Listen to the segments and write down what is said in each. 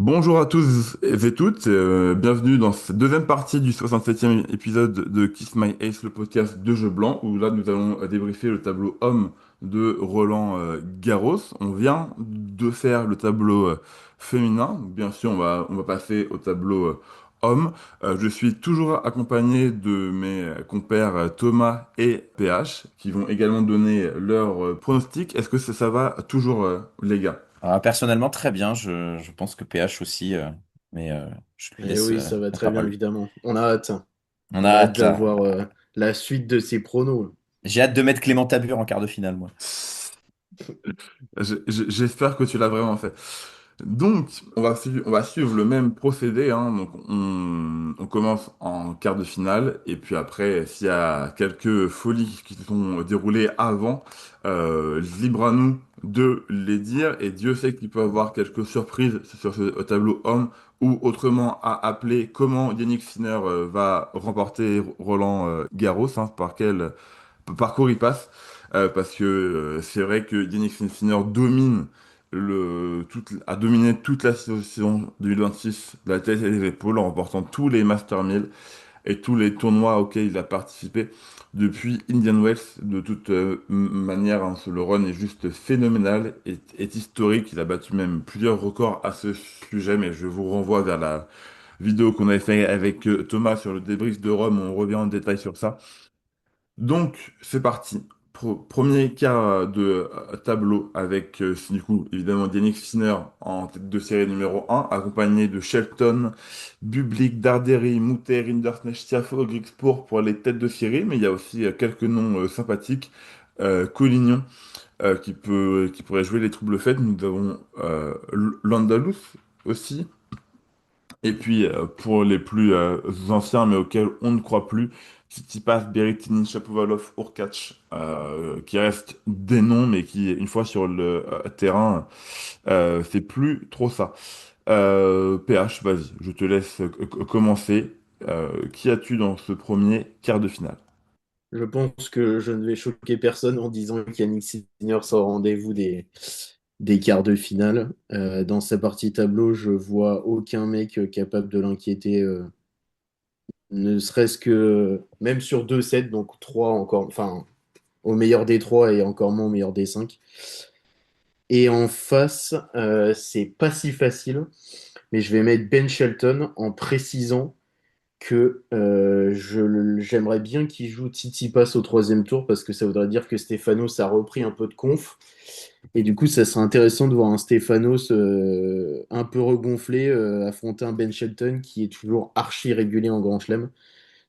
Bonjour à tous et toutes, bienvenue dans cette deuxième partie du 67e épisode de Kiss My Ace, le podcast de Jeux Blancs, où là nous allons débriefer le tableau homme de Roland Garros. On vient de faire le tableau féminin, donc bien sûr on va passer au tableau homme. Je suis toujours accompagné de mes compères Thomas et PH, qui vont également donner leur pronostic. Est-ce que ça va toujours les gars? Personnellement, très bien. Je pense que PH aussi, mais je lui Eh laisse oui, ça va la très bien, parole. évidemment. On a hâte, hein. On a On a hâte hâte là. d'avoir la suite de ces pronos. J'ai hâte de mettre Clément Tabur en quart de finale, moi. J'espère que tu l'as vraiment fait. Donc, on va suivre le même procédé, hein. Donc, on commence en quart de finale, et puis après, s'il y a quelques folies qui se sont déroulées avant, libre à nous de les dire. Et Dieu sait qu'il peut y avoir quelques surprises sur ce tableau homme, ou autrement à appeler comment Yannick Sinner va remporter Roland Garros, hein, par quel parcours il passe. Parce que c'est vrai que Yannick Sinner a dominé toute la saison 2026 de la tête et des épaules en remportant tous les Master 1000 et tous les tournois auxquels il a participé depuis Indian Wells. De toute manière, hein, le run est juste phénoménal, est historique. Il a battu même plusieurs records à ce sujet, mais je vous renvoie vers la vidéo qu'on avait fait avec Thomas sur le débrief de Rome. On revient en détail sur ça. Donc, c'est parti. Premier cas de tableau avec, du coup, évidemment, Yannick Sinner en tête de série numéro un, accompagné de Shelton, Bublik, Darderi, Moutet, Rinderknecht, Tiafoe, Griekspoor pour les têtes de série, mais il y a aussi quelques noms sympathiques. Collignon, qui pourrait jouer les troubles fêtes. Nous avons Landalus aussi, et puis, pour les plus anciens, mais auxquels on ne croit plus, Tsitsipas, Berrettini, Shapovalov, Hurkacz, qui restent des noms, mais qui, une fois sur le terrain, c'est plus trop ça. PH, vas-y, je te laisse commencer. Qui as-tu dans ce premier quart de finale? Je pense que je ne vais choquer personne en disant qu'Yannick Sinner sera au rendez-vous des quarts de finale. Dans sa partie tableau, je vois aucun mec capable de l'inquiéter, ne serait-ce que même sur 2 sets, donc trois encore, enfin, au meilleur des trois et encore moins au meilleur des cinq. Et en face, c'est pas si facile, mais je vais mettre Ben Shelton en précisant que j'aimerais bien qu'il joue Tsitsipas au troisième tour parce que ça voudrait dire que Stefanos a repris un peu de conf. Et du coup, ça serait intéressant de voir un Stefanos un peu regonflé affronter un Ben Shelton qui est toujours archi régulier en Grand Chelem.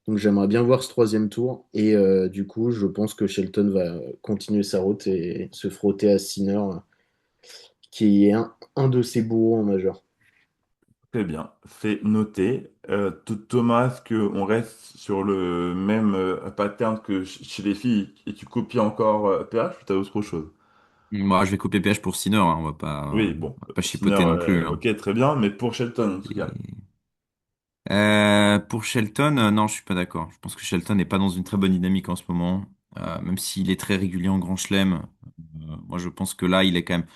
Donc j'aimerais bien voir ce troisième tour. Et du coup, je pense que Shelton va continuer sa route et se frotter à Sinner, qui est un de ses bourreaux en majeur. Très bien, c'est noté. Thomas, est-ce qu'on reste sur le même pattern que chez les filles et tu copies encore PH ou t'as autre chose? Moi, je vais couper PH pour Sinner, hein. Oui, On bon, va pas Sinner, chipoter non plus, hein. ok, très bien, mais pour Shelton en tout cas. Et- pour Shelton, non, je suis pas d'accord. Je pense que Shelton n'est pas dans une très bonne dynamique en ce moment, même s'il est très régulier en Grand Chelem. Moi, je pense que là, il est quand même.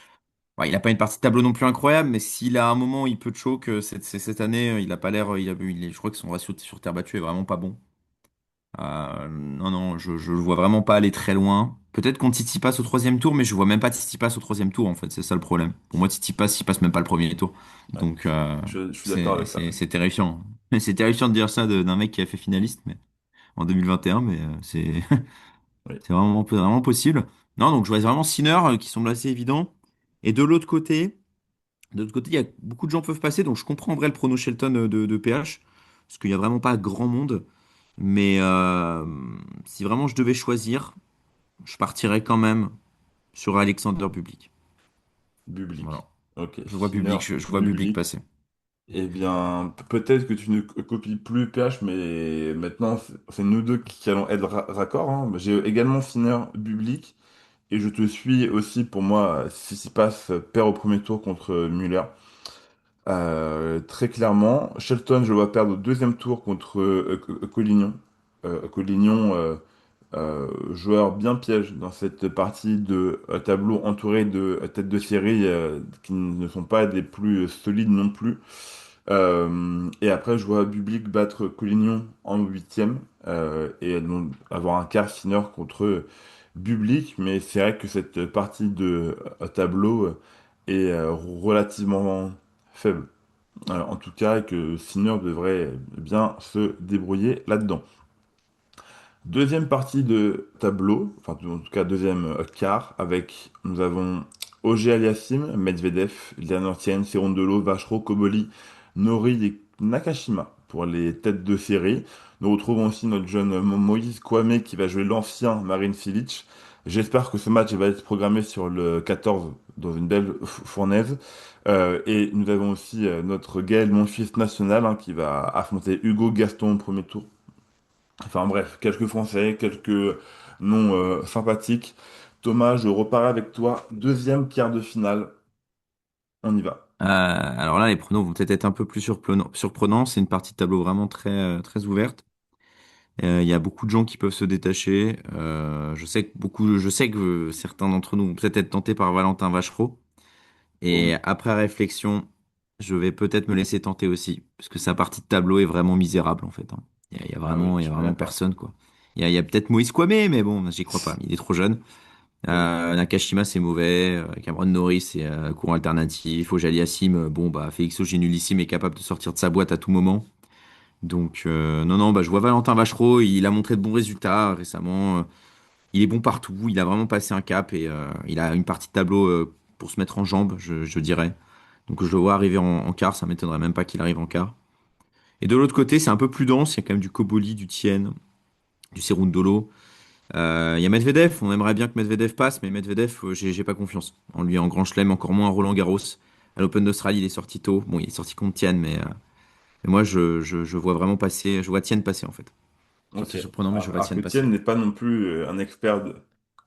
Ouais, il a pas une partie de tableau non plus incroyable, mais s'il a un moment où il peut choke, cette année, il a pas l'air, je crois que son ratio sur terre battue est vraiment pas bon. Non, non, je le vois vraiment pas aller très loin. Peut-être qu'on Tsitsipas au troisième tour, mais je vois même pas Tsitsipas au troisième tour, en fait, c'est ça le problème. Pour moi, Tsitsipas, il passe même pas le premier tour. Ouais, Donc, je suis d'accord avec ça. c'est terrifiant. C'est terrifiant de dire ça d'un mec qui a fait finaliste mais, en 2021, mais Oui. c'est vraiment possible. Non, donc je vois vraiment Sinner qui semble assez évident. Et de l'autre côté, il y a beaucoup de gens peuvent passer, donc je comprends en vrai le prono Shelton de PH, parce qu'il n'y a vraiment pas grand monde. Mais si vraiment je devais choisir, je partirais quand même sur Alexander Bublik. Bublik. Voilà. Ok, Je vois Sinner, Bublik, je vois Bublik Bublik. passer. Eh bien, peut-être que tu ne copies plus PH, mais maintenant, c'est nous deux qui allons être raccord, hein. J'ai également Sinner, Bublik, et je te suis aussi, pour moi, Tsitsipas perd au premier tour contre Muller. Très clairement, Shelton, je le vois perdre au deuxième tour contre Collignon. Collignon, joueur bien piège dans cette partie de tableau entouré de têtes de série qui ne sont pas des plus solides non plus. Et après, je vois Bublik battre Collignon en huitième et donc avoir un quart fineur contre Bublik. Mais c'est vrai que cette partie de tableau est relativement faible. En tout cas, et que Sinner devrait bien se débrouiller là-dedans. Deuxième partie de tableau, enfin en tout cas deuxième quart, avec nous avons Auger Aliassime, Medvedev, Lianortienne, Cerundolo, Vachereau, Koboli, Nori et Nakashima pour les têtes de série. Nous retrouvons aussi notre jeune Moïse Kouamé qui va jouer l'ancien Marin Cilic. J'espère que ce match va être programmé sur le 14 dans une belle fournaise. Et nous avons aussi notre Gaël Monfils national hein, qui va affronter Hugo Gaston au premier tour. Enfin bref, quelques Français, quelques noms sympathiques. Thomas, je repars avec toi. Deuxième quart de finale. On y va. Alors là, les pronos vont peut-être être un peu plus surprenants. C'est une partie de tableau vraiment très ouverte. Il y a beaucoup de gens qui peuvent se détacher. Je sais que certains d'entre nous vont peut-être être tentés par Valentin Vachereau. Et Boum. après réflexion, je vais peut-être me laisser tenter aussi, parce que sa partie de tableau est vraiment misérable en fait, hein. Ah oui, Il y je a connais vraiment pas. personne quoi. Il y a peut-être Moïse Kouamé, mais bon, j'y crois pas. Il est trop jeune. Oui. Nakashima c'est mauvais. Cameron Norrie c'est courant alternatif. Auger Aliassime, bon bah Félix Auger-Aliassime est capable de sortir de sa boîte à tout moment. Donc non non, bah je vois Valentin Vachereau. Il a montré de bons résultats récemment. Il est bon partout. Il a vraiment passé un cap et il a une partie de tableau pour se mettre en jambe, je dirais. Donc je le vois arriver en quart, ça m'étonnerait même pas qu'il arrive en quart. Et de l'autre côté, c'est un peu plus dense, il y a quand même du Koboli, du Tien, du Cerundolo. Il y a Medvedev, on aimerait bien que Medvedev passe, mais Medvedev, j'ai pas confiance. En lui, en Grand Chelem, encore moins à Roland Garros. À l'Open d'Australie, il est sorti tôt. Bon, il est sorti contre Tien, mais moi, je vois vraiment passer, je vois Tien passer en fait. C'est Ok. très surprenant, mais je vois Alors Tien que Thiel passer. n'est pas non plus un expert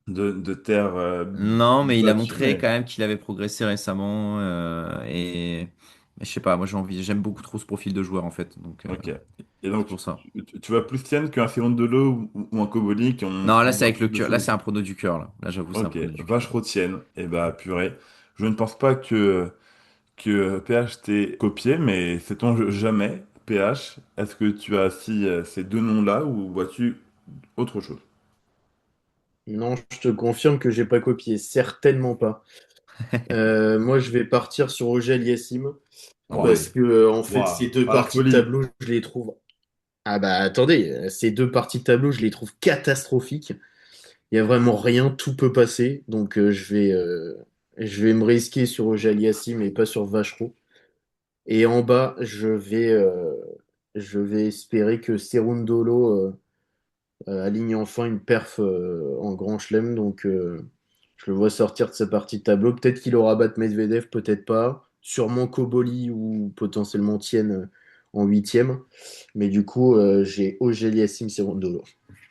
de terre Non, mais il a battue, montré mais quand même qu'il avait progressé récemment, mais je sais pas, moi j'aime beaucoup trop ce profil de joueur en fait, donc ok. Et c'est donc, pour ça. tu vois plus Tienne qu'un Cerundolo ou un Koboli qui ont Non, montré là c'est un avec peu le de cœur, là choses. c'est un prono du cœur là. Là j'avoue c'est un Ok, prono du cœur. vache tienne. Et bah purée. Je ne pense pas que PH t'ait copié, mais sait-on jamais. PH, est-ce que tu as si ces deux noms-là ou vois-tu autre chose? Non, je te confirme que j'ai pas copié, certainement pas. Moi, je vais partir sur Auger Aliassime Oh, parce allez. que en fait, Waouh, ces deux pas la parties de folie. tableau, je les trouve. Ah bah attendez, ces deux parties de tableau, je les trouve catastrophiques. Il y a vraiment rien, tout peut passer. Donc je vais me risquer sur Auger Aliassime et pas sur Vachereau. Et en bas, je vais espérer que Cerundolo aligne enfin une perf en Grand Chelem. Donc, je le vois sortir de sa partie de tableau. Peut-être qu'il aura battu Medvedev, peut-être pas. Sûrement Koboli ou potentiellement Tienne en huitième. Mais du coup, j'ai Auger-Aliassime Cerundolo.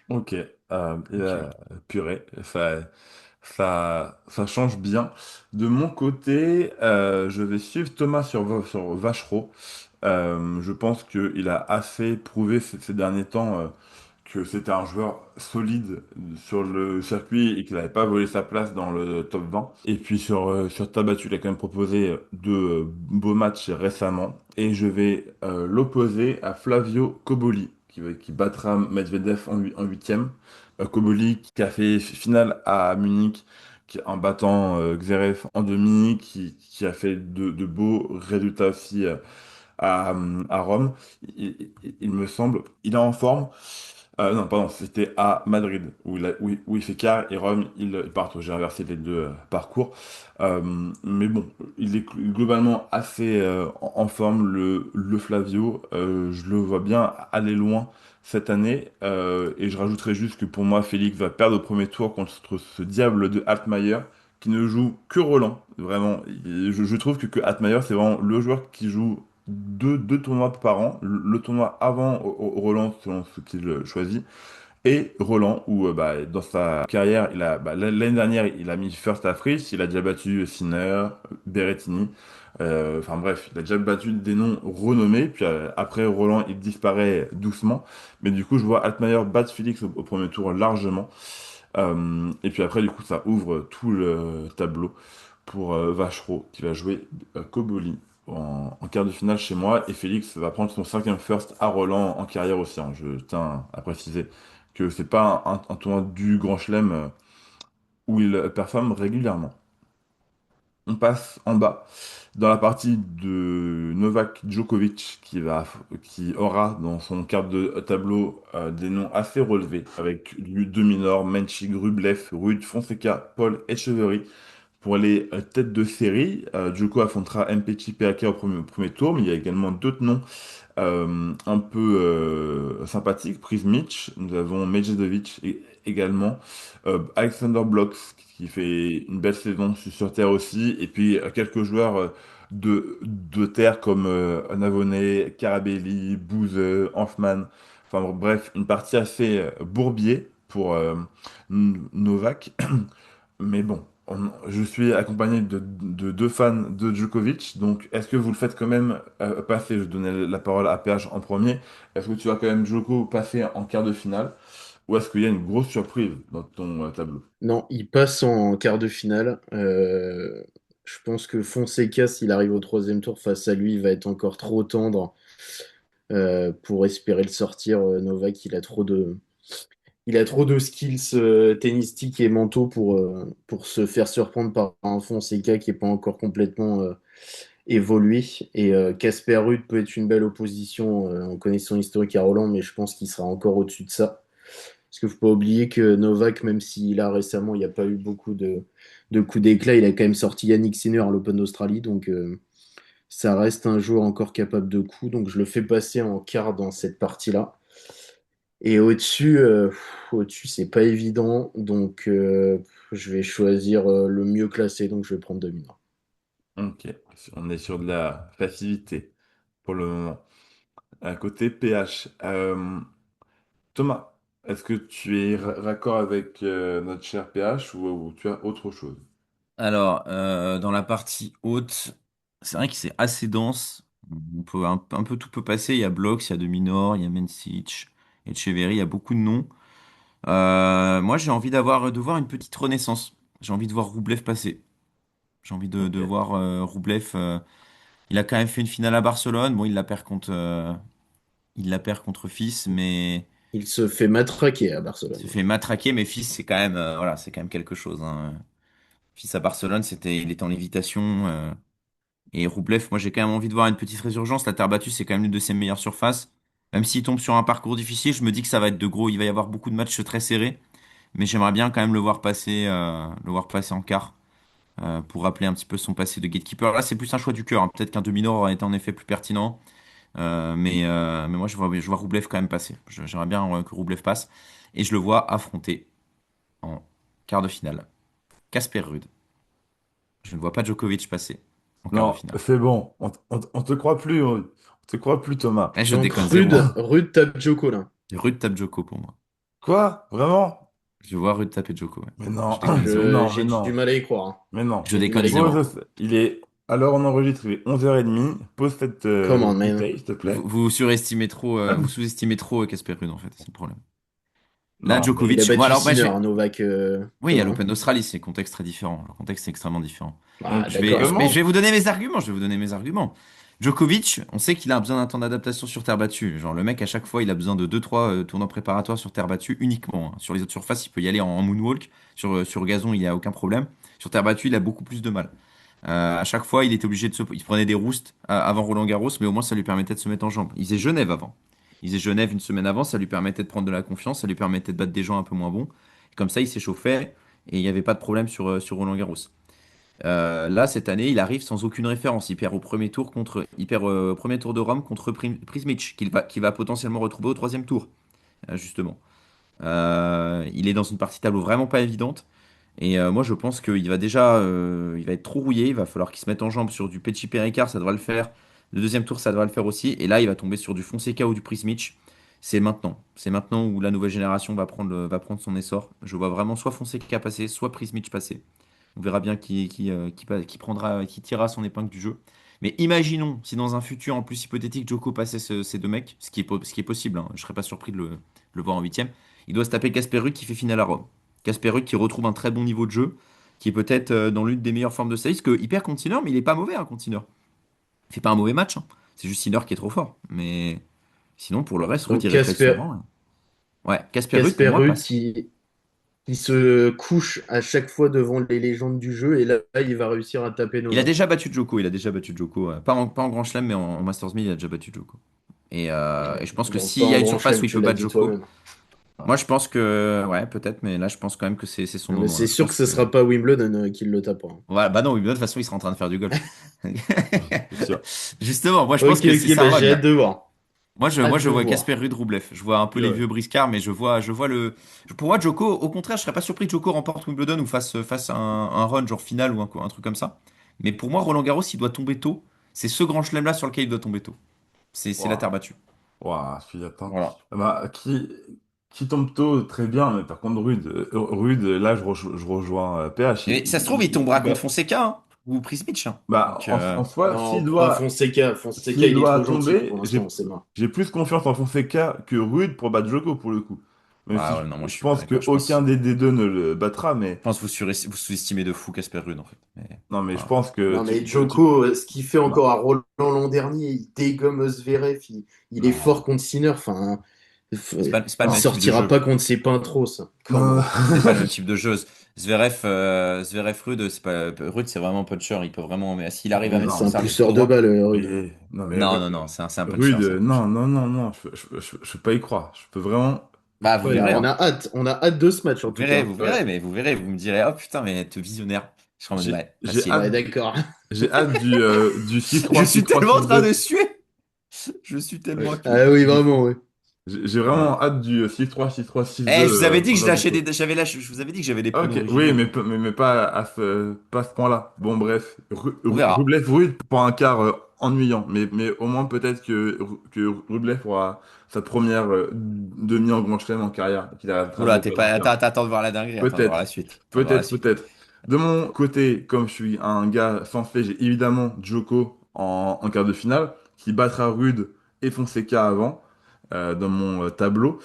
Ok, Ok. purée, ça change bien. De mon côté, je vais suivre Thomas sur Vachereau. Je pense qu'il a assez prouvé ces derniers temps que c'était un joueur solide sur le circuit et qu'il n'avait pas volé sa place dans le top 20. Et puis sur Tabattu, il a quand même proposé deux beaux matchs récemment. Et je vais l'opposer à Flavio Koboli, qui battra Medvedev en huitième. Koboli qui a fait finale à Munich en battant Zverev en demi, qui a fait de beaux résultats aussi à Rome, il me semble. Il est en forme. Non, pardon, c'était à Madrid où il fait quart et Rome, il part. J'ai inversé les deux parcours. Mais bon, il est globalement assez en forme, le Flavio. Je le vois bien aller loin cette année. Et je rajouterai juste que pour moi, Félix va perdre au premier tour contre ce diable de Altmaier qui ne joue que Roland. Vraiment, je trouve que Altmaier, c'est vraiment le joueur qui joue deux tournois par an. Le tournoi avant Roland, selon ce qu'il choisit, et Roland, où bah, dans sa carrière, l'année dernière, il a mis first à Fritz, il a déjà battu Sinner, Berrettini. Enfin bref, il a déjà battu des noms renommés, puis après Roland, il disparaît doucement. Mais du coup, je vois Altmaier battre Félix au premier tour largement. Et puis après, du coup, ça ouvre tout le tableau pour Vachereau, qui va jouer Koboli en quart de finale chez moi. Et Félix va prendre son cinquième first à Roland en carrière aussi, hein. Je tiens à préciser que c'est pas un tournoi du Grand Chelem où il performe régulièrement. On passe en bas dans la partie de Novak Djokovic qui aura dans son quart de tableau des noms assez relevés avec Minor, Menchik, Rublev, Ruud, Fonseca, Paul Etcheverry. Pour les têtes de série, Djoko affrontera MPC PAK au premier tour, mais il y a également d'autres noms un peu sympathique, Prismic, nous avons Medjedovic également, Alexander Blocks qui fait une belle saison sur Terre aussi, et puis quelques joueurs de terre comme Navone, Carabelli, Booze, Hanfman, enfin bon, bref, une partie assez bourbier pour Novak. Mais bon, je suis accompagné de deux fans de Djokovic, donc est-ce que vous le faites quand même passer? Je donnais la parole à Perge en premier. Est-ce que tu vas quand même Djoko passer en quart de finale, ou est-ce qu'il y a une grosse surprise dans ton tableau? Non, il passe en quart de finale. Je pense que Fonseca, s'il arrive au troisième tour face à lui, il va être encore trop tendre pour espérer le sortir. Novak, il a trop de skills tennistiques et mentaux pour se faire surprendre par un Fonseca qui n'est pas encore complètement évolué. Et Casper Ruud peut être une belle opposition en connaissant historique à Roland, mais je pense qu'il sera encore au-dessus de ça. Parce qu'il ne faut pas oublier que Novak, même s'il a récemment, il n'y a pas eu beaucoup de coups d'éclat, il a quand même sorti Yannick Sinner à l'Open d'Australie. Donc ça reste un joueur encore capable de coups. Donc je le fais passer en quart dans cette partie-là. Et au-dessus, c'est pas évident. Donc je vais choisir le mieux classé. Donc je vais prendre Dominic. Ok, on est sur de la facilité pour le moment. À côté PH, Thomas, est-ce que tu es raccord avec notre cher PH ou tu as autre chose? Alors, dans la partie haute, c'est vrai que c'est assez dense. On peut, un peu tout peut passer. Il y a Blox, il y a De Minaur, il y a Mencic, Etcheverry, il y a beaucoup de noms. Moi, j'ai envie de voir une petite renaissance. J'ai envie de voir Roublev passer. J'ai envie de Ok. voir Roublev. Il a quand même fait une finale à Barcelone. Bon, il la perd contre Fils, mais Il se fait matraquer à il se Barcelone. fait matraquer. Mais Fils, c'est quand même, voilà, c'est quand même quelque chose, hein. Fils à Barcelone, il était en lévitation. Et Roublev, moi j'ai quand même envie de voir une petite résurgence. La terre battue, c'est quand même l'une de ses meilleures surfaces. Même s'il tombe sur un parcours difficile, je me dis que ça va être de gros. Il va y avoir beaucoup de matchs très serrés. Mais j'aimerais bien quand même le voir passer en quart pour rappeler un petit peu son passé de gatekeeper. Là, c'est plus un choix du cœur, hein. Peut-être qu'un demi-nord aurait été en effet plus pertinent. Mais moi, je vois Roublev quand même passer. J'aimerais bien que Roublev passe. Et je le vois affronter en quart de finale Casper Ruud. Je ne vois pas Djokovic passer en quart de Non, finale. c'est bon, on te croit plus, on te croit plus, Thomas. Eh, je Donc déconne zéro. Rude tape Djoko là. Rude tape Djoko pour moi. Quoi? Vraiment? Je vois Rude taper Djoko, ouais. Mais Je non, déconne mais zéro. non, mais J'ai du non, mal à y croire, hein. mais non. Je J'ai du mal déconne à y croire. zéro. Il est, alors on enregistre, il est 11h30. Pose cette Come on, man. bouteille, s'il te plaît. Vous surestimez trop, vous sous-estimez trop Casper Ruud, en fait, c'est le problème. Là, Non, Il a Djokovic, bon battu alors, bah, Sinner, hein, Novak, oui, à Thomas, hein. l'Open d'Australie, c'est un contexte très différent. Le contexte est extrêmement différent. Ah, d'accord. Mais je vais comment? vous donner mes arguments, je vais vous donner mes arguments. Djokovic, on sait qu'il a besoin d'un temps d'adaptation sur terre battue. Genre, le mec, à chaque fois, il a besoin de deux trois tournois préparatoires sur terre battue uniquement, hein. Sur les autres surfaces, il peut y aller en moonwalk. Sur gazon, il n'y a aucun problème. Sur terre battue, il a beaucoup plus de mal. À chaque fois, il était obligé il prenait des roustes avant Roland-Garros, mais au moins, ça lui permettait de se mettre en jambe. Il faisait Genève avant. Il faisait Genève une semaine avant, ça lui permettait de prendre de la confiance, ça lui permettait de battre des gens un peu moins bons. Et comme ça, il s'échauffait et il n'y avait pas de problème sur Roland-Garros. Là, cette année, il arrive sans aucune référence. Il perd au premier tour de Rome contre Prismic, qu'il va potentiellement retrouver au troisième tour, justement. Il est dans une partie tableau vraiment pas évidente. Et moi, je pense il va être trop rouillé. Il va falloir qu'il se mette en jambe sur du Petit Péricard, ça devrait le faire. Le deuxième tour, ça devrait le faire aussi. Et là, il va tomber sur du Fonseca ou du Prismic. C'est maintenant. C'est maintenant où la nouvelle génération va prendre son essor. Je vois vraiment soit Fonseca passer, soit Prismic passer. On verra bien qui prendra, qui tirera son épingle du jeu. Mais imaginons si dans un futur en plus hypothétique, Djoko passait ces deux mecs, ce qui est possible, hein, je serais pas surpris de le voir en huitième. Il doit se taper Casper Ruud qui fait finale à Rome. Casper Ruud qui retrouve un très bon niveau de jeu, qui est peut-être dans l'une des meilleures formes de sa vie, parce qu'il perd contre Sinner, mais il est pas mauvais, hein, contre Sinner. Il fait pas un mauvais match, hein. C'est juste Sinner qui est trop fort. Mais sinon, pour le reste, Ruud Donc il régresse Casper, souvent. Ouais, Casper Ruud pour Casper moi Ruud passe. qui se couche à chaque fois devant les légendes du jeu et là, il va réussir à taper Il a Novak. déjà battu Djoko, il a déjà battu Djoko. Pas en Grand Chelem, mais en Masters 1000, il a déjà battu Djoko. Et je pense que Bon, s'il pas y en a une grand surface chelem, où il peut tu l'as battre dit Djoko, toi-même. moi je pense que, ouais, peut-être, mais là je pense quand même que c'est son Non, mais moment, c'est là. Je sûr que pense ce que, sera pas Wimbledon qui le tapera. voilà, bah non, de toute façon, il sera en train de faire du golf. C'est sûr. Justement, moi je pense Ok, que c'est ok, un bah, run, j'ai hâte là. de voir. Moi, Hâte je de vois Casper voir. Ruud Roublev. Je vois un peu les Ouais. vieux briscards, mais je vois pour moi, Djoko, au contraire, je serais pas surpris que Djoko remporte Wimbledon ou fasse un run, genre final ou un truc comme ça. Mais pour moi, Roland Garros, il doit tomber tôt. C'est ce grand chelem-là sur lequel il doit tomber tôt. C'est la terre Ouah. battue. Ouah, je suis atteint. Voilà. Bah, qui tombe tôt, très bien, mais par contre, Rude, là, je rejoins PH. Et ça se trouve, il tombera contre Bah, Fonseca, hein, ou Prismic, hein. bah, Donc, en soi, Non, pas Fonseca. Fonseca, s'il il est doit trop gentil pour tomber, l'instant, c'est mort. j'ai plus confiance en Fonseca que Rude pour battre Djoko, pour le coup. Même si ah ouais, non, moi je je suis pas pense d'accord. que aucun des deux ne le battra, mais Je pense que vous sous-estimez de fou Casper Ruud, en fait. Mais, non, mais je voilà. pense que Non, mais tu- Djoko, ce qu'il fait non, encore à Roland l'an dernier, il dégomme Zverev, il est fort non, contre Sinner. Enfin, C'est pas le il même type de sortira jeu. pas contre ses pintros, ça. non. Comment? C'est pas le même type de jeu. Zverev Ruud, c'est pas Ruud, c'est vraiment un puncher. Il peut vraiment, mais s'il arrive à mettre C'est son un service pousseur de droit, balles, Rude. Mais non, non, non, c'est un puncher, Rude, c'est un puncher. non, non, non, non, je peux pas y croire. Je peux vraiment Bah, vous pas y verrez, On croire. a hein. hâte. On a hâte de ce match, en tout cas. Vous verrez, vous me direz, oh putain, mais t'es visionnaire. Je serai en mode, ouais, J'ai facile. Ouais, hâte, d'accord. j'ai hâte du Je 6-3, suis 6-3, tellement en train 6-2. de suer. Je suis tellement acculé. Ah oui, vraiment, oui. J'ai vraiment hâte du 6-3, 6-3, 6-2 Je vous avais dit que en je heure du lâchais coup. je vous avais dit que j'avais des pronos Ok, oui, originaux, donc mais pas pas à ce point-là. Bon, bref, on verra. Rublev Rude pour un quart ennuyant, mais au moins peut-être que Rublev aura sa première demi en Grand Chelem en carrière, qu'il arrêtera de Oula, le t'es perdre en pas, quart. attends de voir la dinguerie, attends de voir la Peut-être, suite. Attends de voir la suite. peut-être. De mon côté, comme je suis un gars sans fait, j'ai évidemment Djoko en quart de finale, qui battra Rude et Fonseca avant, dans mon tableau.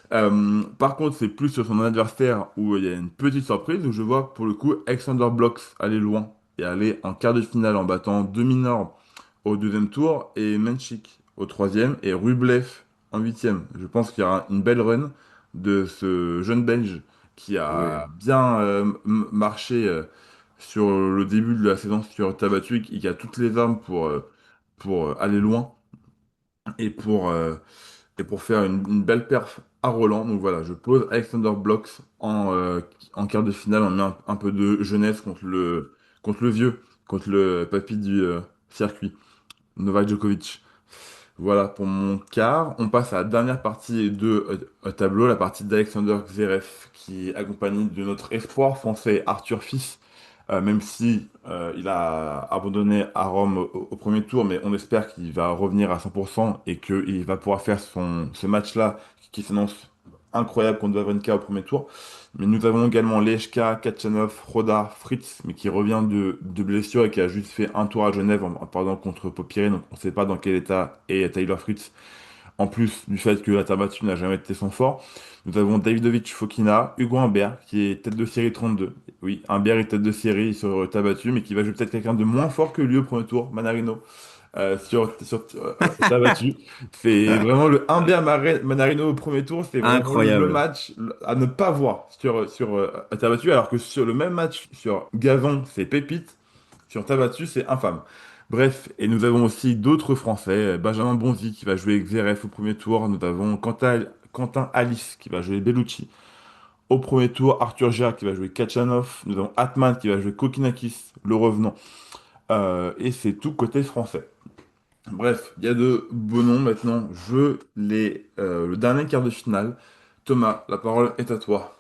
Par contre, c'est plus sur son adversaire où il y a une petite surprise, où je vois pour le coup Alexander Blocks aller loin et aller en quart de finale en battant Dominor au deuxième tour et Menchik au troisième et Rublev en huitième. Je pense qu'il y aura une belle run de ce jeune Belge qui Oui. a bien marché sur le début de la saison sur Tabattu et qui a toutes les armes pour aller loin et pour faire une belle perf à Roland. Donc voilà, je pose Alexander Blocks en quart de finale. On met un peu de jeunesse contre le vieux, contre le papy du circuit, Novak Djokovic. Voilà pour mon quart. On passe à la dernière partie de tableau, la partie d'Alexander Zverev, qui est accompagné de notre espoir français Arthur Fils, même si il a abandonné à Rome au premier tour, mais on espère qu'il va revenir à 100% et qu'il va pouvoir faire ce match-là qui s'annonce incroyable contre Wawrinka au premier tour. Mais nous avons également Lechka, Kachanov, Roda, Fritz, mais qui revient de blessure et qui a juste fait un tour à Genève en perdant contre Popiré, donc on ne sait pas dans quel état est Taylor Fritz, en plus du fait que la terre battue n'a jamais été son fort. Nous avons Davidovic Fokina, Hugo Humbert, qui est tête de série 32. Oui, Humbert est tête de série sur terre battue, mais qui va jouer peut-être quelqu'un de moins fort que lui au premier tour, Manarino, terre battue. C'est vraiment le Humbert Manarino au premier tour, c'est vraiment le Incroyable. match à ne pas voir sur terre battue, alors que sur le même match sur gazon, c'est pépite, sur terre battue, c'est infâme. Bref, et nous avons aussi d'autres Français, Benjamin Bonzi qui va jouer Xeref au premier tour, nous avons Quentin Alice qui va jouer Bellucci au premier tour, Arthur Gérard qui va jouer Kachanov, nous avons Atman qui va jouer Kokinakis, le revenant, et c'est tout côté français. Bref, il y a de beaux noms maintenant, le dernier quart de finale. Thomas, la parole est à toi.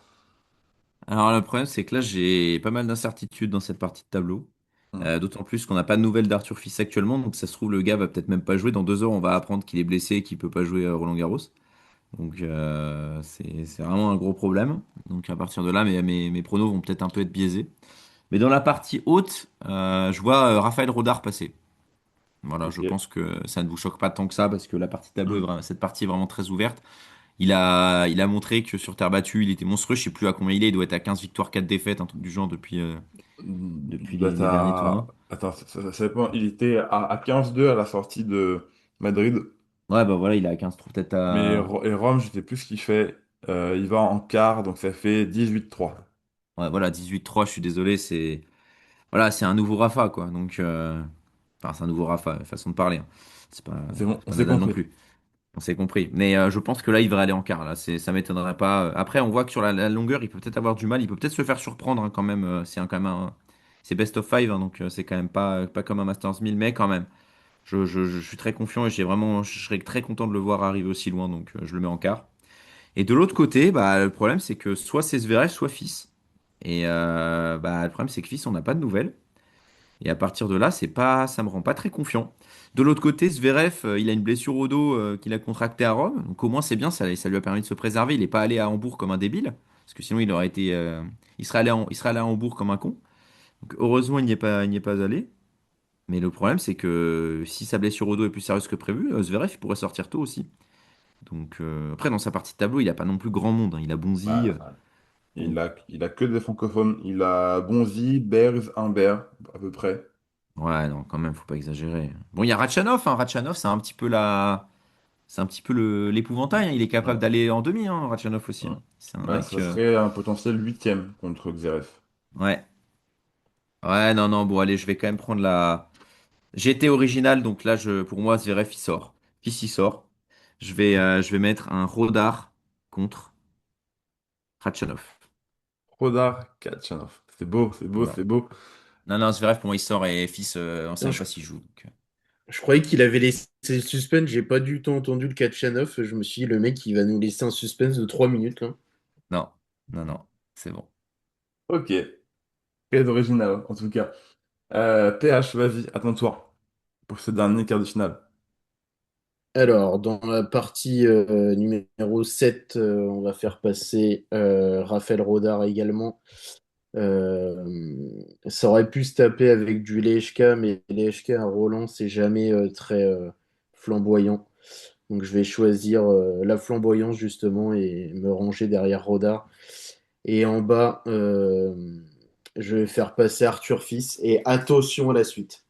Alors, le problème, c'est que là, j'ai pas mal d'incertitudes dans cette partie de tableau. Hmm. D'autant plus qu'on n'a pas de nouvelles d'Arthur Fils actuellement, donc ça se trouve, le gars va peut-être même pas jouer. Dans 2 heures, on va apprendre qu'il est blessé et qu'il peut pas jouer à Roland Garros. Donc, c'est vraiment un gros problème. Donc, à partir de là, mes pronos vont peut-être un peu être biaisés. Mais dans la partie haute, je vois Raphaël Rodar passer. Voilà, je Ok. pense que ça ne vous choque pas tant que ça parce que la partie tableau Hmm. cette partie est vraiment très ouverte. Il a montré que sur terre battue, il était monstrueux. Je sais plus à combien il est. Il doit être à 15 victoires, 4 défaites, un truc du genre depuis Bah, les derniers tournois. attends, ça dépend. Il était à 15-2 à la sortie de Madrid. Ouais, bah voilà, il est à 15 trous peut-être Mais à. Et Rome, je sais plus ce qu'il fait. Il va en quart, donc ça fait 18-3. Ouais, voilà, 18-3, je suis désolé, c'est. Voilà, c'est un nouveau Rafa, quoi. Donc. Enfin, c'est un nouveau Rafa, façon de parler, hein. C'est pas, C'est bon, c'est on pas s'est Nadal non compris. plus. On s'est compris. Mais je pense que là, il devrait aller en quart. Là, ça m'étonnerait pas. Après, on voit que sur la longueur, il peut peut-être avoir du mal. Il peut peut-être se faire surprendre hein, quand même. Quand même c'est best of five, hein, donc c'est quand même pas comme un Masters 1000, mais quand même. Je suis très confiant et je serais très content de le voir arriver aussi loin, donc je le mets en quart. Et de l'autre côté, bah, le problème, c'est que soit c'est Zverev, soit Fils. Et bah, le problème, c'est que Fils, on n'a pas de nouvelles. Et à partir de là, ça me rend pas très confiant. De l'autre côté, Zverev, il a une blessure au dos qu'il a contractée à Rome. Donc au moins, c'est bien, ça lui a permis de se préserver. Il n'est pas allé à Hambourg comme un débile. Parce que sinon, il serait allé à Hambourg comme un con. Donc heureusement, il n'y est pas allé. Mais le problème, c'est que si sa blessure au dos est plus sérieuse que prévu, Zverev, il pourrait sortir tôt aussi. Donc après, dans sa partie de tableau, il n'a pas non plus grand monde, hein. Il a Bonzi. Bah, Bon, il a que des francophones. Il a Bonzi, Berz, Humbert, à peu près. ouais, non, quand même, faut pas exagérer. Bon, il y a Ratchanov, hein. Ratchanov, c'est un petit peu l'épouvantail, hein. Il est capable Ouais. d'aller en demi, hein, Ratchanov aussi, Ouais. hein. C'est un Bah, mec. ça serait un potentiel huitième contre Xeref. Ouais. Ouais, non, non, bon, allez, je vais quand même prendre la. J'ai été original, donc là, pour moi, Zverev, il sort. Fils, il sort. Je vais mettre un Rodar contre Ratchanov. Rodar, Kachanov. C'est beau, c'est beau, Voilà. c'est beau. Non, non, Zverev, pour moi, il sort et Fils, on sait Putain, même pas s'il joue. Donc, je croyais qu'il avait laissé le suspense, j'ai pas du tout entendu le Kachanov. Je me suis dit, le mec, il va nous laisser un suspense de 3 minutes, là. non, non, non, c'est bon. Ok, très original en tout cas. PH, vas-y, à ton tour pour ce dernier quart de finale. Alors, dans la partie numéro 7, on va faire passer Raphaël Rodar également. Ça aurait pu se taper avec du Lejka, mais Lejka à Roland, c'est jamais très flamboyant. Donc, je vais choisir la flamboyance justement et me ranger derrière Rodar. Et en bas, je vais faire passer Arthur Fils. Et attention à la suite.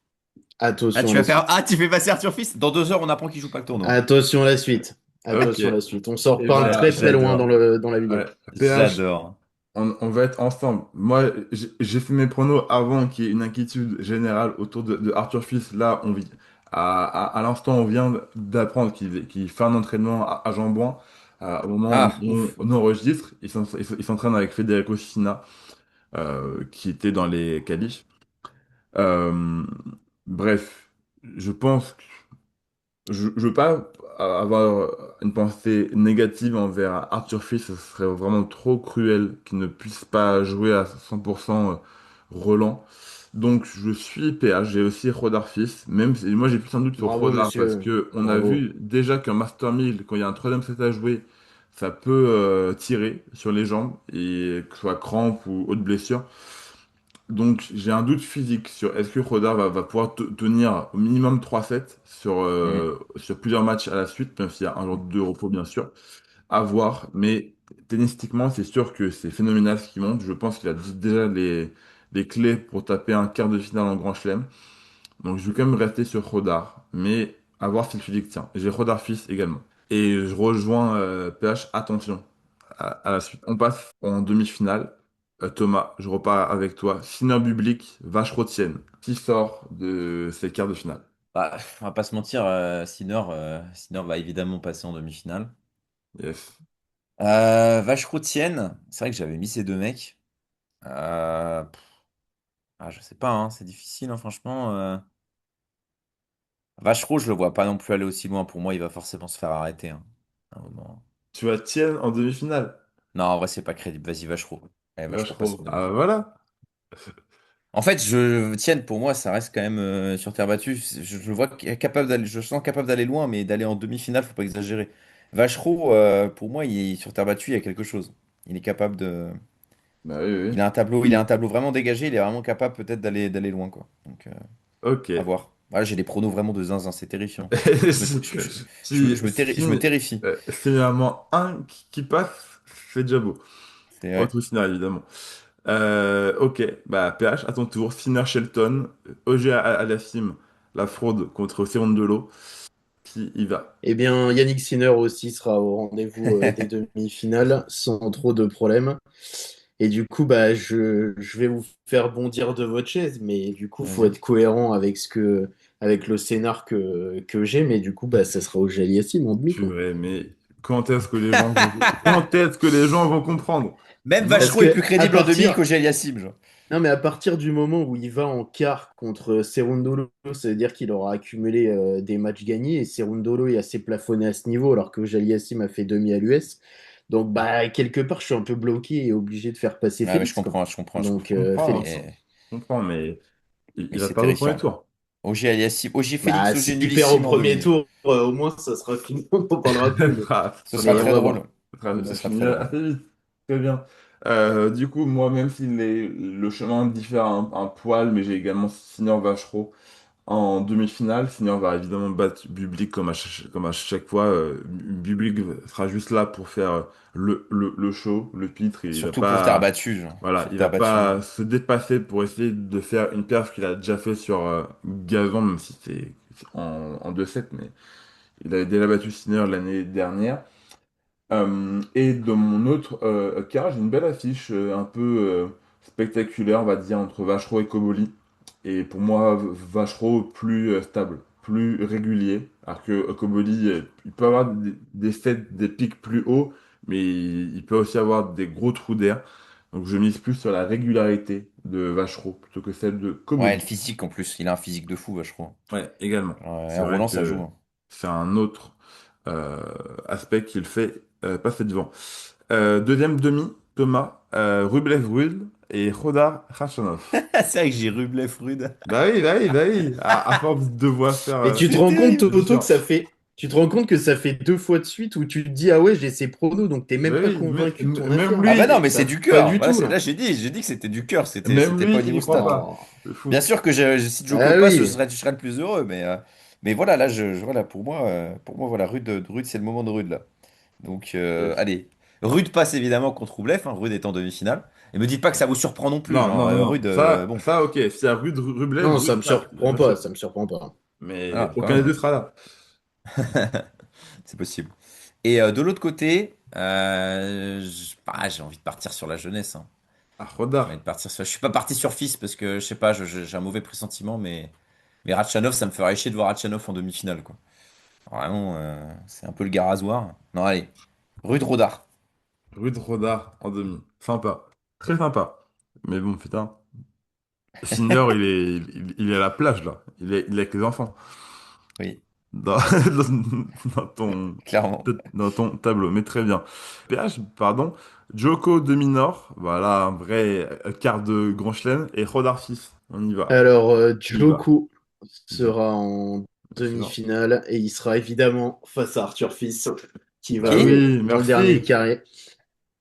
Ah, Attention à la suite. Tu fais passer Arthur Fils? Dans 2 heures, on apprend qu'il joue pas le tournoi. Attention à la suite. Ok, Attention à la suite. On sort et pas bah, très très loin dans J'adore. dans la vidéo. ouais, PH, J'adore. on va être ensemble. Moi, j'ai fait mes pronos avant qu'il y ait une inquiétude générale autour de Arthur Fils. Là, à l'instant, on vient d'apprendre qu'il fait un entraînement à Jean-Bouin. Au moment Ah, où ouf. on enregistre, il s'entraîne avec Federico Sina, qui était dans les qualifs. Euh, Bref, je pense je veux pas avoir une pensée négative envers Arthur Fils, ce serait vraiment trop cruel qu'il ne puisse pas jouer à 100% Roland. Donc je suis PH, j'ai aussi Rodar Fils, même si moi j'ai plus un doute sur Bravo, Rodar parce monsieur. que on a Bravo. vu déjà qu'un Master 1000, quand il y a un troisième set à jouer, ça peut tirer sur les jambes, et que ce soit crampe ou autre blessure. Donc j'ai un doute physique sur est-ce que Rodar va pouvoir tenir au minimum 3 sets Hmm. sur plusieurs matchs à la suite, même s'il y a un jour de repos bien sûr, à voir. Mais tennistiquement, c'est sûr que c'est phénoménal ce qu'il monte. Je pense qu'il a déjà les clés pour taper un quart de finale en Grand Chelem. Donc je vais quand même rester sur Rodar, mais à voir si le physique tient. J'ai Rodar Fils également. Et je rejoins PH, attention à la suite. On passe en demi-finale. Thomas, je repars avec toi. Sinner Bublik, Vache-Rotienne. Qui sort de ces quarts de finale? Bah, on va pas se mentir, Sinner va évidemment passer en demi-finale. Yes. Vache c'est vrai que j'avais mis ces deux mecs. Pff, je sais pas, hein, c'est difficile, hein, franchement. Vachereau, je le vois pas non plus aller aussi loin. Pour moi, il va forcément se faire arrêter, hein, à un moment. Tu as Tien en demi-finale. Non, en vrai, c'est pas crédible. Vas-y, Vachereau. Allez, Vachereau passe en Vachereau. Ah demi-finale. voilà. En fait, Tienne, pour moi, ça reste quand même sur terre battue. Je le vois capable d'aller, je le sens capable d'aller loin, mais d'aller en demi-finale, faut pas exagérer. Vachereau, pour moi, sur terre battue, il y a quelque chose. Il est capable de. Bah oui, oui. Il a un tableau vraiment dégagé, il est vraiment capable peut-être d'aller loin, quoi. Donc, Ok. à voir. Voilà, j'ai des pronos vraiment de zinzin, c'est terrifiant. Je me Si terrifie. finalement un qui passe, c'est déjà beau. C'est ouais. Autre scénario, évidemment. Ok, bah PH, à ton tour. Sinner Shelton, OG Alassim, la fraude contre Cerundolo. Qui y va? Eh bien, Yannick Sinner aussi sera au rendez-vous des demi-finales sans trop de problèmes. Et du coup, bah, je vais vous faire bondir de votre chaise, mais du coup, faut Vas-y. être cohérent avec avec le scénar que j'ai. Mais du coup, bah, ça sera au Aliassime en demi, quoi. Purée, mais quand est-ce que les gens vont comprendre? Même Non, Parce Vachereau est plus que crédible en demi qu'Auger Aliassime, genre. non, mais à partir du moment où il va en quart contre Cerundolo, ça veut dire qu'il aura accumulé des matchs gagnés et Cerundolo est assez plafonné à ce niveau alors que Aliassime a fait demi à l'US. Donc, bah, quelque part, je suis un peu bloqué et obligé de faire passer Ouais, mais Félix, quoi. je Donc, comprends. Félix. je comprends, mais Mais il va c'est perdre au premier terrifiant. tour. Auger Aliassime, Auger Bah, Félix, Auger s'il perd au nullissime en premier demi. tour, au moins, ça sera fini. On n'en parlera plus. Ce sera Mais on très va drôle. voir. Ce Ça sera finit très drôle. assez vite. Très bien. Du coup, moi, même si le chemin diffère un poil, mais j'ai également Sinner Vachereau en demi-finale. Sinner va évidemment battre Bublik comme à chaque fois. Bublik sera juste là pour faire le show, le pitre. Et il va Surtout pour terre pas, battue, genre. voilà, Sur il va terre battue. pas se dépasser pour essayer de faire une perf qu'il a déjà fait sur gazon, même si c'est en 2-7, mais il avait déjà battu Sinner l'année dernière. Et dans mon autre cas, j'ai une belle affiche un peu spectaculaire, on va dire, entre Vachereau et Koboli. Et pour moi, Vachereau plus stable, plus régulier. Alors que Koboli, il peut avoir des sets, des pics plus hauts, mais il peut aussi avoir des gros trous d'air. Donc je mise plus sur la régularité de Vachereau plutôt que celle de Ouais, Koboli. le physique en plus. Il a un physique de fou, Vachereau. Ouais, également. Genre, C'est vrai Roland, ça joue, que hein. c'est un autre euh, aspect qui le fait passer devant. Deuxième demi, Thomas, Rublev Rud et Rodar Khachanov. C'est vrai que j'ai Rublev Rude. Bah oui, bah oui, bah oui. À force de devoir faire Mais tu te C'est rends compte, terrible. Toto, que différents. ça fait. Tu te rends compte que ça fait deux fois de suite où tu te dis, ah ouais, j'ai ces pronos, donc t'es Bah même pas oui, convaincu de ton même affaire. Ah bah non, lui, mais c'est du Pas cœur. du Voilà, tout, là. là j'ai dit que c'était du cœur, même c'était pas lui, au il niveau y croit stade. pas. Non. C'est fou. Bien sûr que si Djoko Ah passe, oui. je serais le plus heureux, mais voilà, là, voilà, pour moi, voilà, Rude, c'est le moment de Rude, là. Donc, Yes. allez. Rude passe évidemment contre Roublev, hein, Rude est en demi-finale. Et me dites pas que ça vous surprend non plus, Non, non, genre, non, non. Rude, bon, Ça, ok. S'il y a Rublev, Non, ça Rud me passe, surprend bien pas, sûr. ça me surprend pas. Mais voilà, quand aucun des même, deux sera là. c'est possible. Et de l'autre côté, j'ai envie de partir sur la jeunesse, hein. Ah, J'ai envie Rodar. de partir sur... Je suis pas parti sur Fils parce que, je sais pas, j'ai un mauvais pressentiment, mais Ratchanov, ça me ferait chier de voir Ratchanov en demi-finale, quoi. Vraiment, c'est un peu le gars rasoir. Non, allez, Rude Rodar. Rud Rodar en demi. Sympa. Très sympa. Mais bon, putain. Sinner, il est à la plage, là. Il est avec les enfants. Oui, Dans, dans ton, clairement. dans ton tableau. Mais très bien. PH, pardon. Joko de Minor. Voilà, un vrai quart de Grand Chelem. Et Rodar 6. On y va. Alors, On y va. Djoko Jo- sera en Excellent. demi-finale et il sera évidemment face à Arthur Fils qui va Bah Qui? jouer oui, dans le dernier merci. carré.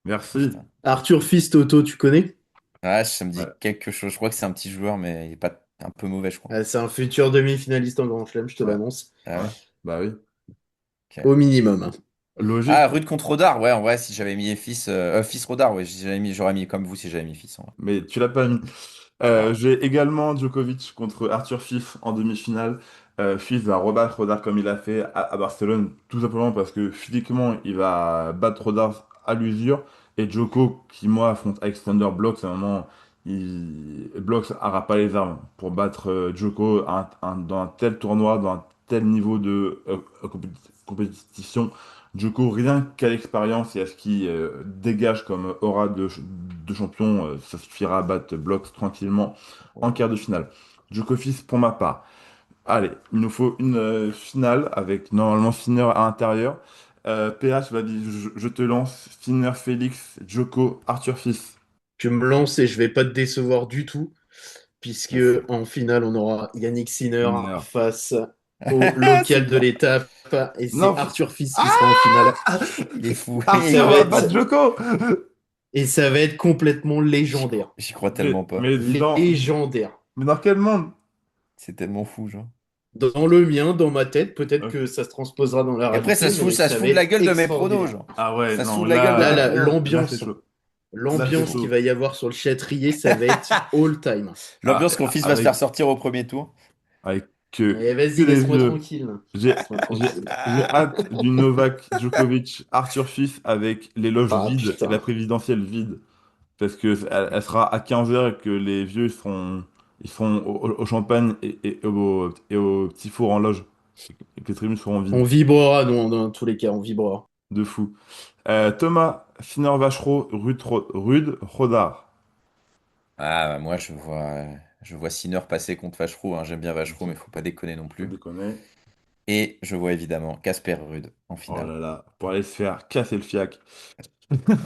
Merci. Putain. Arthur Fils, Toto, tu connais? Ah, ça me dit Ouais. quelque chose. Je crois que c'est un petit joueur, mais il est pas un peu mauvais, je crois. C'est un futur demi-finaliste en Grand Chelem, je te Ouais. Ah l'annonce. ouais? Bah oui. Au Ok. minimum. Ah, Logique. Rude contre Rodar, ouais, en vrai, si j'avais mis Fils, Fils Rodar, ouais, j'aurais mis comme vous si j'avais mis Fils, en vrai. Mais tu l'as pas mis. Ah. J'ai également Djokovic contre Arthur Fils en demi-finale. Fils va rebattre Rodar comme il a fait à Barcelone, tout simplement parce que physiquement, il va battre Rodar à l'usure. Et Djoko, qui moi affronte Alexander Blocks, à un moment, Blocks n'aura pas les armes pour battre Djoko dans un tel tournoi, dans un tel niveau de compétition. Djoko, rien qu'à l'expérience et à ce qu'il dégage comme aura de champion, ça suffira à battre Blocks tranquillement en quart de finale. Djokovic pour ma part. Allez, il nous faut une finale avec normalement Sinner à l'intérieur. PH, vas-y, je te lance. Sinner, Félix, Djoko, Arthur Fils. Tu me lances et je vais pas te décevoir du tout, puisque Ouf. en finale, on aura Yannick Sinner Sinner. face au local C'est de bien. l'étape, et c'est Non, Arthur Fils qui ah, sera en finale. Il est fou. Et Il Arthur ça est va va bête. battre être, Djoko! Et ça va être complètement légendaire. J'y crois tellement pas. Mais Légendaire. mais dans quel monde? C'est tellement fou, genre. Dans le mien, dans ma tête, peut-être Ok. que ça se transposera dans la Et après, réalité, mais ça se ça va fout de la être gueule de mes pronos, extraordinaire. genre. Ah ouais, Ça se non, fout de la gueule de Là, mes pronos. là c'est l'ambiance, chaud. Là c'est l'ambiance qu'il chaud. va y avoir sur le châtrier, ça va être all time. Ah, L'ambiance qu'on fils va se faire avec sortir au premier tour. avec Et que vas-y, les laisse-moi vieux. tranquille. J'ai Laisse-moi j'ai tranquille. j'ai hâte du Novak Djokovic Arthur Fils avec les loges Ah vides et la putain. présidentielle vide. Parce que elle sera à 15 heures et que les vieux ils seront au champagne et au petit four en loge. Et que les tribunes seront vides. On vibrera, nous, dans tous les cas, on vibrera. De fou. Thomas, Sinner Vachereau, Rude Rodard. Ah, bah, moi, je vois Sinner passer contre Vachereau, hein. J'aime bien Vachereau, Ok, mais faut pas déconner non pas plus. déconner. Et je vois évidemment Casper Ruud en Oh finale. là là, pour aller se faire casser le fiac.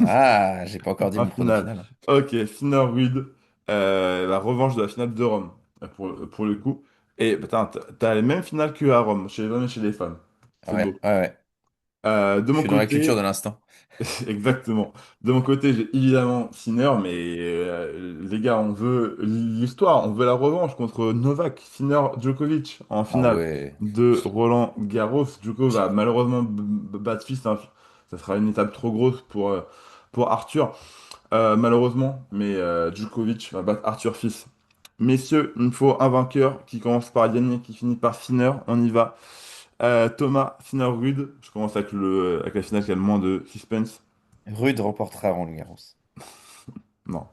Ah, j'ai pas encore dit En mon prono finale. final. Ok, Sinner Rude, la revanche de la finale de Rome, pour le coup. Et putain, t'as les mêmes finales que à Rome, chez les hommes et chez les femmes. C'est Ouais, beau. ouais, ouais. De Je mon suis dans la culture de côté, l'instant. exactement. De mon côté, j'ai évidemment Sinner, mais les gars, on veut l'histoire, on veut la revanche contre Novak, Sinner, Djokovic en Ah finale ouais. de Roland Garros. Djoko va malheureusement battre fils, hein. Ça sera une étape trop grosse pour Arthur, malheureusement, mais Djokovic va battre Arthur fils. Messieurs, il me faut un vainqueur qui commence par gagner, qui finit par Sinner. On y va. Thomas, Sinner, Rude. Je commence avec la finale qui a le moins de suspense. Ruud remportera Roland-Garros. Non,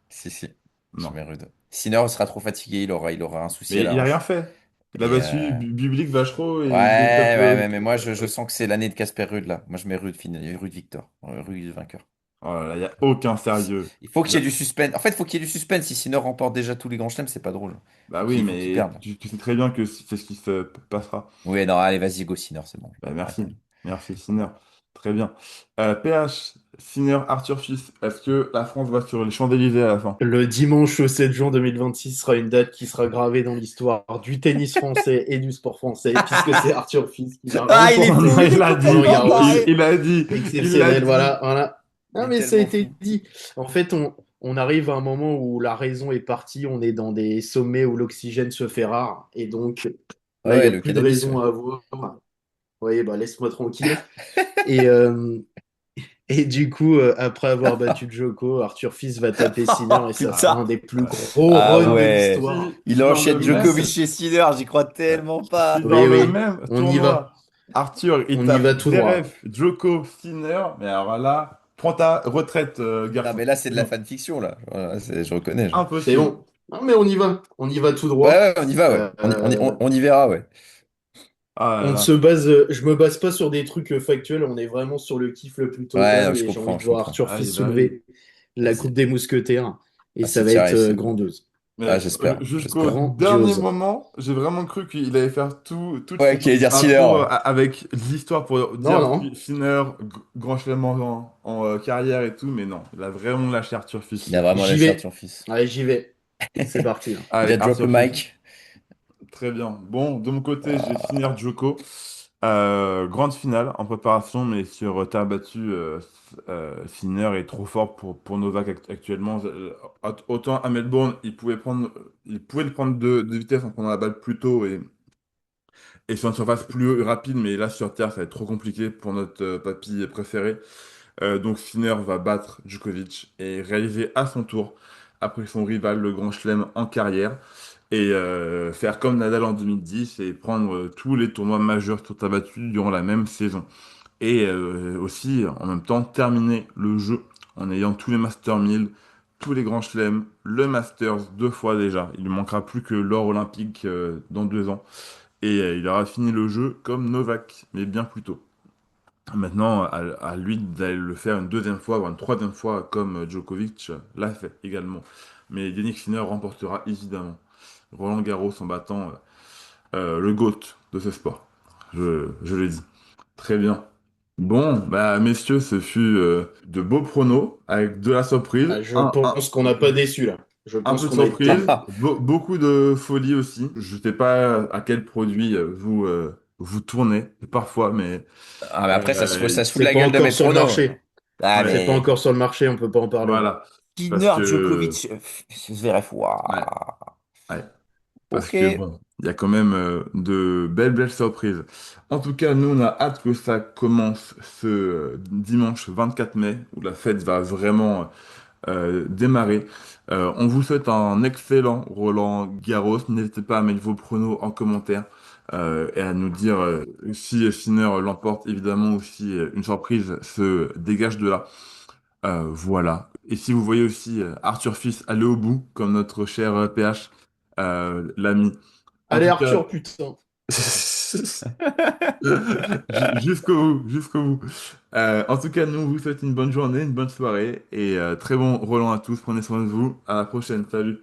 Si, si. Je non. mets Ruud. Sinner sera trop fatigué, il aura un souci à Mais la il a rien hanche. fait. Il a Et battu Bublik, Vachereau ouais, et des top. ouais, mais moi je sens que c'est l'année de Casper Ruud là. Moi je mets Ruud, Ruud victor. Ruud vainqueur. Oh là là, il n'y a aucun sérieux. Il faut qu'il y ait Là- du suspense. En fait, il faut qu'il y ait du suspense. Si Sinner remporte déjà tous les grands chelems, c'est pas drôle. Bah oui, Faut qu'il mais perde. tu sais très bien que c'est ce qui se passera. Oui, non, allez, vas-y, go Sinner, c'est bon. Bah Arrête. merci. Merci, Sinner. Très bien. PH, Sinner, Arthur Fils. Est-ce que la France va sur les Champs-Élysées à la fin? Le dimanche 7 juin 2026 sera une date qui sera gravée dans l'histoire du tennis français et du sport français, puisque c'est Arthur Fils qui va Ah, il est fou, il remporter est Il a dit, Roland complètement Garros. barré. il a dit, il l'a Exceptionnel, dit. voilà, voilà. Il Non, est mais ça a tellement été fou. dit. En fait, on arrive à un moment où la raison est partie, on est dans des sommets où l'oxygène se fait rare, et donc Ah là, il n'y ouais, a le plus de cannabis, ouais. raison à avoir. Vous voyez, bah, laisse-moi tranquille. Et, du coup, après avoir battu Joko, Arthur Fils va taper Sinner et ça sera Putain. un des plus Ah, gros Ah runs de ouais. l'histoire. Il si dans le enchaîne même, Djokovic et Sinner, j'y crois tellement pas. si dans Oui, le oui, même on y va. tournoi, Arthur, il On y tape va tout Zverev, droit. Djoko, Sinner, mais alors là, prends ta retraite, Non, garçon. mais là, c'est de la Non, fanfiction, là. Voilà, je reconnais, genre. C'est impossible. bon. Non, mais on y va. On y va tout Ouais, droit. ouais, on y va, ouais. On y verra, ouais. Ah là On ne là. se base, je me base pas sur des trucs factuels, on est vraiment sur le kiff le plus Ouais, non, total et j'ai envie de je voir comprends. Arthur Ah, Fils bah oui. soulever la Vas-y. Coupe des Mousquetaires et Ah, ça si va tu y être arrives, c'est beau. grandiose. Ah, Mais j'espère, jusqu'au j'espère. dernier Grandiose. moment, j'ai vraiment cru qu'il allait faire toute Ouais, son qui allait dire Sinner, intro ouais. avec l'histoire pour Non, dire non. Sinner, grand chelem en carrière et tout, mais non, il a vraiment lâché Arthur Il Fils. a vraiment J'y lâché vais. Arthur Fils. Allez, j'y vais. C'est parti, là. Il Allez, a drop le Arthur Fils. mic. Très bien. Bon, de mon côté, j'ai Ah, Sinner Djoko. Grande finale en préparation, mais sur terre battue, Sinner est trop fort pour Novak actuellement. Autant à Melbourne, il pouvait le prendre de vitesse en prenant la balle plus tôt et sur une surface plus rapide, mais là sur terre, ça va être trop compliqué pour notre papy préféré. Donc Sinner va battre Djokovic et réaliser à son tour, après son rival, le grand chelem en carrière, et faire comme Nadal en 2010 et prendre tous les tournois majeurs sur terre battue durant la même saison. Et aussi, en même temps, terminer le jeu en ayant tous les Master 1000, tous les grands chelems, le Masters deux fois déjà. Il ne manquera plus que l'or olympique dans 2 ans. Et il aura fini le jeu comme Novak, mais bien plus tôt. Maintenant, à lui d'aller le faire une deuxième fois, voire une troisième fois, comme Djokovic l'a fait également. Mais Yannick Sinner remportera évidemment Roland Garros en battant le GOAT de ce sport. Je l'ai dit. Très bien. Bon, bah messieurs, ce fut de beaux pronos avec de la surprise, Ah, je pense qu'on n'a pas déçu, là. Je un pense peu de qu'on a été surprise, top. beaucoup de folie aussi. Je sais pas à quel produit vous tournez parfois, mais Ah, mais après, ça se euh, fout de C'est la pas gueule de encore mes sur le pronos. marché. Ah, Ouais, C'est pas mais encore sur le marché, on peut pas en parler. voilà. Parce Sinner, que, Djokovic, Zverev, ouais, waouh. ouais. Parce Ok. que bon, il y a quand même de belles surprises. En tout cas, nous, on a hâte que ça commence ce dimanche 24 mai, où la fête va vraiment démarrer. On vous souhaite un excellent Roland Garros. N'hésitez pas à mettre vos pronos en commentaire et à nous dire si Sinner l'emporte, évidemment, ou si une surprise se dégage de là. Voilà. Et si vous voyez aussi Arthur Fils aller au bout, comme notre cher PH, l'ami. En Allez, tout cas, Arthur, putain. jusqu'au bout, jusqu'au bout. En tout cas, nous, on vous souhaite une bonne journée, une bonne soirée et très bon Roland à tous. Prenez soin de vous. À la prochaine. Salut.